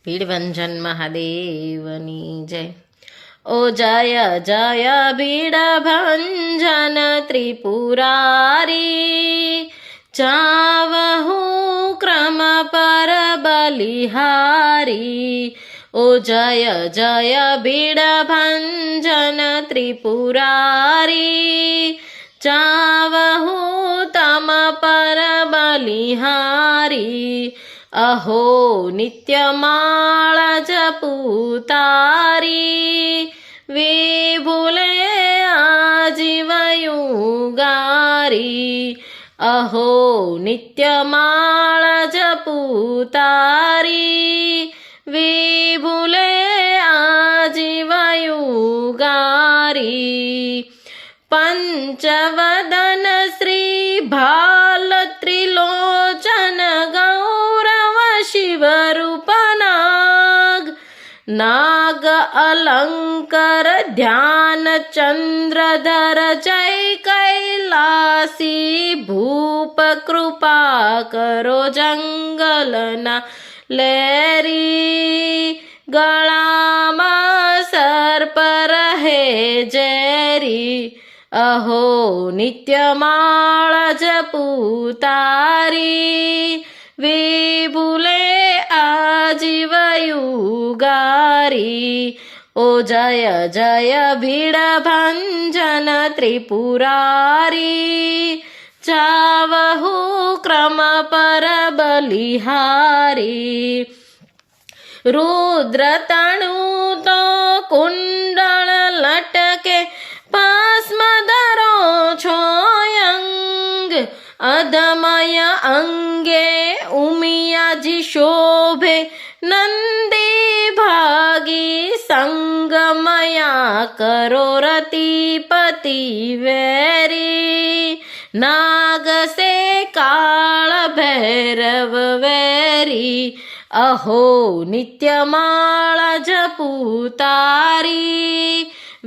ભીડભંજન મહાદેવની જય। ઓ જય જય ભીડભંજન ત્રિપુરારી, જાવહુ ક્રમ પર બલિહારી। ઓ જય જય ભીડભંજન ત્રિપુરારી, જાવહુ તમ પર બલિહારી। અહો નિત્યમાળ જપુતારી, વિભુલે આજીવયુગારી। અહો નિત્યમાળ જપુતારી, વિભુલે આજીવયુગારી। પંચવદન શ્રી ભાલ ત્રિલોચન ગૌરવ શિવરૂપનાગ, નાગ અલંકર ધ્યાન ચંદ્રધર જય કૈલાસી। ભૂપ કૃપા કરો જંગલના લેરી, ગળામાં સર્પ રહે ઝેરી। અહો નિત્યમાળ જપુતારી, વિભુલે આજીવયુગારી। ઓ જય જય ભીડભંજન ત્રિપુરારી, જાવહુ ક્રમ પર બલિહારી। રુદ્ર તણુ તો કુંડળ લટકે, ભસ્મ ધરો છો અંગ। અધમય અંગે ઉમિયાજી શોભે, નંદી ભાગી સંગમયા કરો રતિપતિ વેરી। નાગ સે કાળ ભૈરવ વેરી, અહો નિત્યમાળ જપુતારી,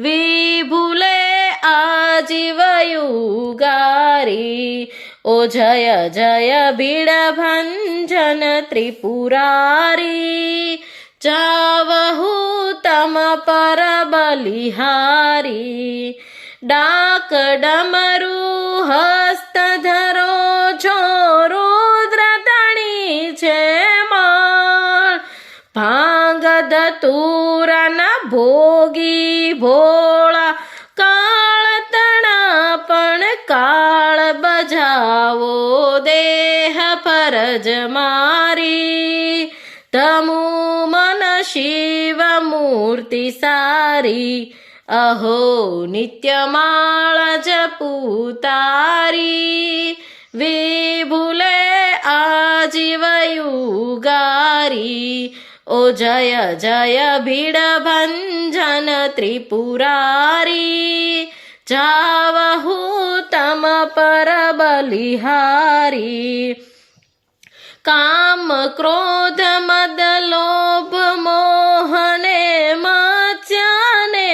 વિભુલે આજીવયુગારી। ઓ જય જય ભીડભંજન ત્રિપુરારી, જાવહુ તમ પર બલિહારી। ડાક ડમરુ હસ્ત ધરો છો, રુદ્ર તણી છે માળ। ભાંગ ધતુરના ભોગી ભોળા, કાળ તણા પણ કાળ બજાવો દેહ ફરજ મારી। તમુ મન શિવ મૂર્તિ સારી, અહો નિત્યમાળ જપુતારી, વિભુલે આજીવયુગારી। ઓ જય જય ભીડભંજન ત્રિપુરારી, જાવહુ તમ પર બલિહારી। કામ ક્રોધ મદ લોભ મોહને મત્સ્યને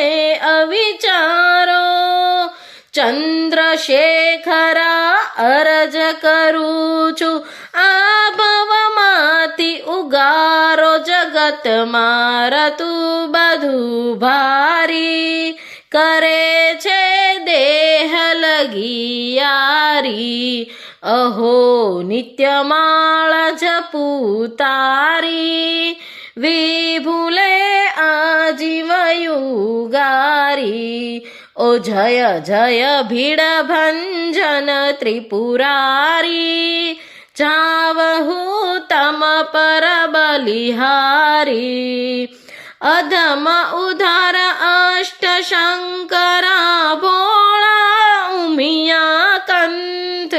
અવિચારો, ચંદ્રશેખરા અરજ કરું છું, આ ભવમાંથી ઉગારો। જગત મારતું બધું ભારી, કરે છે દેહ લગિયારી। અહો નિત્યમાળ જપુતારી, વિભુલે આજીવયુગારી। ઓ જય જય ભીડભંજન ત્રિપુરારી, જાવહુ તમ પર બલિહારી। અધમ ઉધાર અષ્ટ શંકરા ભોળા, ઉમિયા કંથ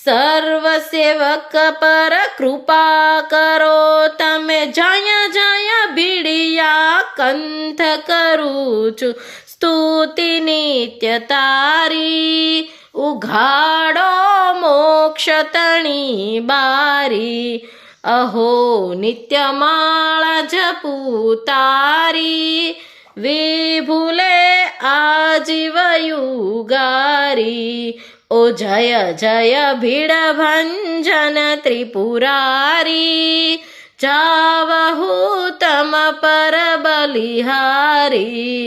સર્વ સેવક પર કૃપા કરો તમે। જય જય ભીડિયા કંથ કરું છું સ્તુતિ નિત્ય તારી। ઉઘાડો મોક્ષ તણી બારી, અહો નિત્યમાળ જપુતારી, વિભુલે આજીવયુગારી। ઓ જય જય ભીડભંજન ત્રિપુરારી, જાવહુ પર બલિહારી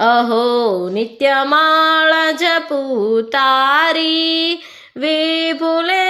અહો નિત્યમાળા જપું તારી વિભુલે